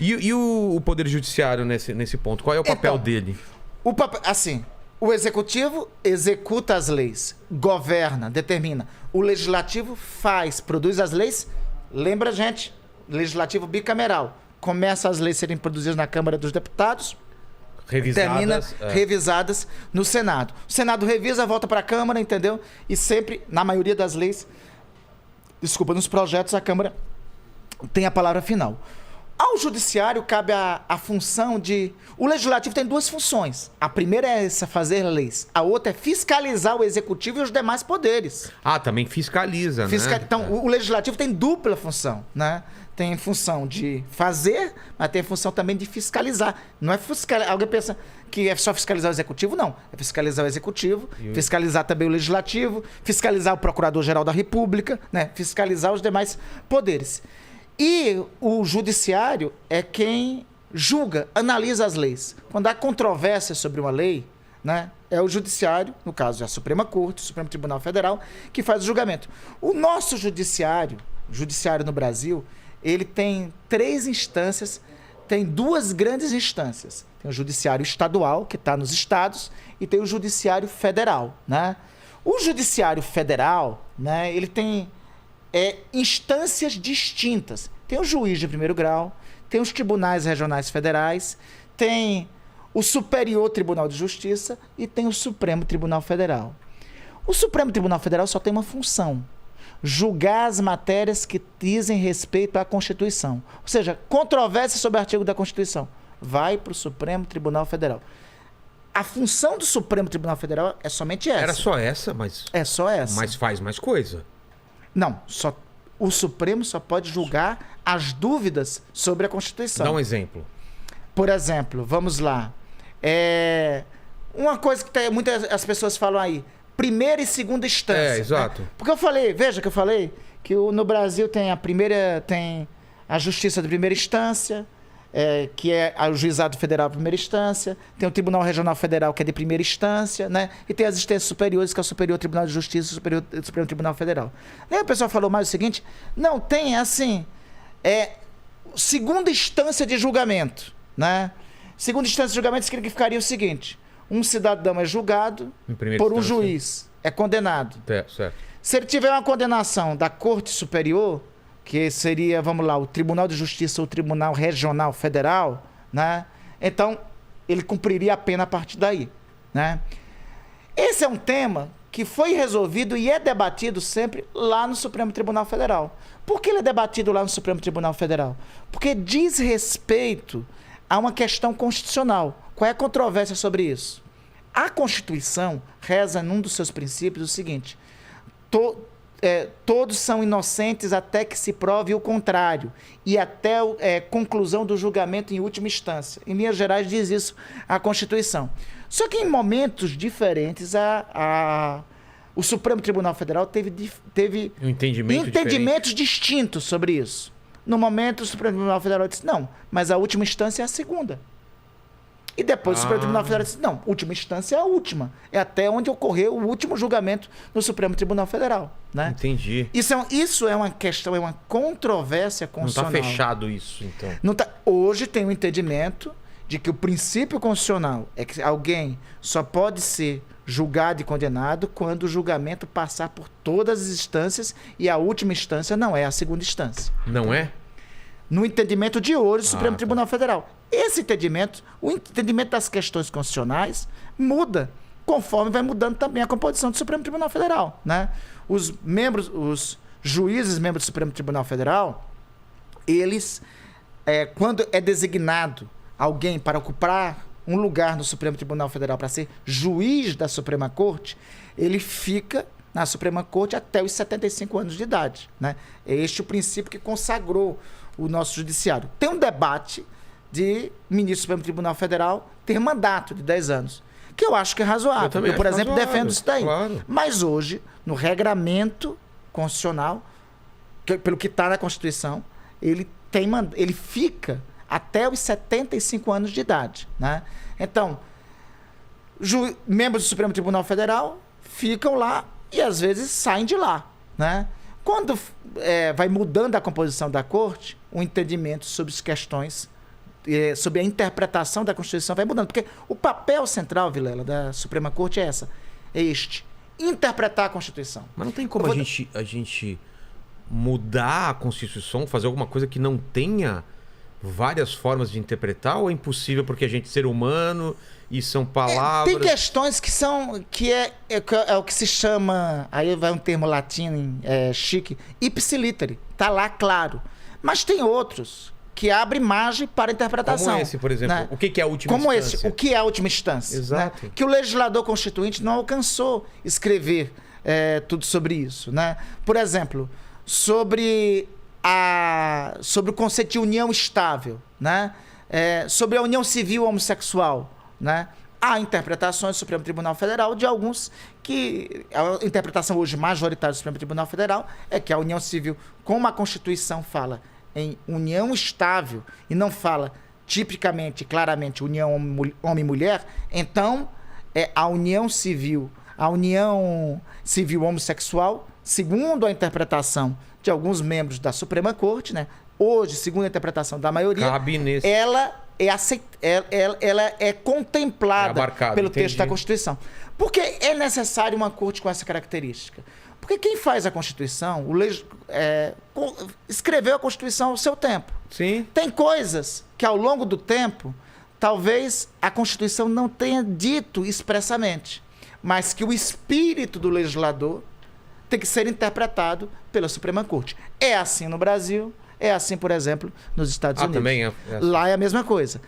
E o Poder Judiciário nesse ponto? Qual é o papel dele? Assim, o Executivo executa as leis, governa, determina. O Legislativo produz as leis. Lembra, gente? Legislativo bicameral. Começa as leis a serem produzidas na Câmara dos Deputados, revisadas no Senado. O Senado revisa, volta para a Câmara, entendeu? E sempre, na maioria das leis, nos projetos, a Câmara tem a palavra final. Ao Judiciário cabe a função de... O Legislativo tem duas funções. A primeira é essa, fazer leis. A outra é fiscalizar o Executivo e os demais poderes. Também fiscaliza, né? Então, o Legislativo tem dupla função, né? Tem função de fazer, mas tem função também de fiscalizar. Não é fiscalizar... Alguém pensa que é só fiscalizar o Executivo? Não. É fiscalizar o Executivo, fiscalizar também o Legislativo, fiscalizar o Procurador-Geral da República, né? Fiscalizar os demais poderes. E o Judiciário é quem julga, analisa as leis. Quando há controvérsia sobre uma lei, né, é o Judiciário, no caso é a Suprema Corte, o Supremo Tribunal Federal, que faz o julgamento. O nosso Judiciário no Brasil, ele tem 3 instâncias, tem 2 grandes instâncias. Tem o Judiciário Estadual, que está nos estados, e tem o Judiciário Federal, né? O Judiciário Federal, né, ele tem... instâncias distintas. Tem o juiz de primeiro grau, tem os tribunais regionais federais, tem o Superior Tribunal de Justiça e tem o Supremo Tribunal Federal. O Supremo Tribunal Federal só tem uma função: julgar as matérias que dizem respeito à Constituição. Ou seja, controvérsia sobre o artigo da Constituição vai para o Supremo Tribunal Federal. A função do Supremo Tribunal Federal é somente essa. Era só essa, mas... É só essa. Mas faz mais coisa. Não, o Supremo só pode julgar as dúvidas sobre a Constituição. Dá um exemplo. Por exemplo, vamos lá. Uma coisa que muitas as pessoas falam aí, primeira e segunda instância. Exato. Né? Porque veja que eu falei que no Brasil tem a Justiça de primeira instância, que é o Juizado Federal de primeira instância, tem o Tribunal Regional Federal, que é de primeira instância, né? E tem as instâncias superiores, que é o Superior Tribunal de Justiça e o Supremo Tribunal Federal. Aí o pessoal falou mais o seguinte: não, tem assim, segunda instância de julgamento, né? Segunda instância de julgamento significaria o seguinte: um cidadão é julgado por um juiz, é condenado. Certo. Se ele tiver uma condenação da Corte Superior, que seria, vamos lá, o Tribunal de Justiça ou o Tribunal Regional Federal, né? Então, ele cumpriria a pena a partir daí, né? Esse é um tema que foi resolvido e é debatido sempre lá no Supremo Tribunal Federal. Por que ele é debatido lá no Supremo Tribunal Federal? Porque diz respeito a uma questão constitucional. Qual é a controvérsia sobre isso? A Constituição reza num dos seus princípios o seguinte: todos são inocentes até que se prove o contrário e até conclusão do julgamento em última instância. Em linhas gerais, diz isso a Constituição. Só que em momentos diferentes, o Supremo Tribunal Federal teve entendimentos distintos sobre isso. No momento, o Supremo Tribunal Federal disse: não, mas a última instância é a segunda. E depois o Supremo Tribunal Federal disse: não, última instância é a última. É até onde ocorreu o último julgamento no Supremo Tribunal Federal. Né? Entendi. Isso é uma questão, é uma controvérsia constitucional. Não está fechado isso, então. Hoje tem um entendimento de que o princípio constitucional é que alguém só pode ser julgado e condenado quando o julgamento passar por todas as instâncias e a última instância não é a segunda instância. Não é? No entendimento de hoje do Supremo Tribunal Federal. Esse entendimento, o entendimento das questões constitucionais, muda conforme vai mudando também a composição do Supremo Tribunal Federal. Né? Os juízes membros do Supremo Tribunal Federal, eles, quando é designado alguém para ocupar um lugar no Supremo Tribunal Federal para ser juiz da Suprema Corte, ele fica na Suprema Corte até os 75 anos de idade. Né? É este o princípio que consagrou o nosso judiciário. Tem um debate de ministro do Supremo Tribunal Federal ter mandato de 10 anos, que eu acho que é razoável. Eu por exemplo, defendo isso daí. Claro. Mas hoje, no regramento constitucional, pelo que está na Constituição, ele fica até os 75 anos de idade. Né? Então, membros do Supremo Tribunal Federal ficam lá e às vezes saem de lá. Né? Quando vai mudando a composição da corte, o entendimento sobre as questões sobre a interpretação da Constituição vai mudando. Porque o papel central, Vilela, da Suprema Corte é este. Interpretar a Constituição. Mas não tem como a gente mudar a Constituição, fazer alguma coisa que não tenha várias formas de interpretar, ou é impossível porque a gente é ser humano e são palavras... Tem questões que é o que se chama, aí vai um termo latino chique, ipsiliteri, tá lá claro. Mas tem outros que abrem margem para interpretação. Como esse, por exemplo. Né? O que é a última Como instância? esse, o que é a última instância? Exato. Né? Que o legislador constituinte não alcançou escrever tudo sobre isso. Né? Por exemplo, sobre o conceito de união estável, né? Sobre a união civil homossexual, né? Há interpretações do Supremo Tribunal Federal de alguns que... A interpretação hoje majoritária do Supremo Tribunal Federal é que a união civil, como a Constituição fala em união estável e não fala tipicamente, claramente, união homem-mulher, então a união civil homossexual, segundo a interpretação de alguns membros da Suprema Corte, né? Hoje, segundo a interpretação da maioria, ela é contemplada pelo texto da Constituição. Por que é necessário uma corte com essa característica? Porque quem faz a Constituição, escreveu a Constituição ao seu tempo. Sim. Tem coisas que, ao longo do tempo, talvez a Constituição não tenha dito expressamente, mas que o espírito do legislador tem que ser interpretado pela Suprema Corte. É assim no Brasil, é assim, por exemplo, nos Estados Unidos. Também é assim. Lá é a mesma coisa.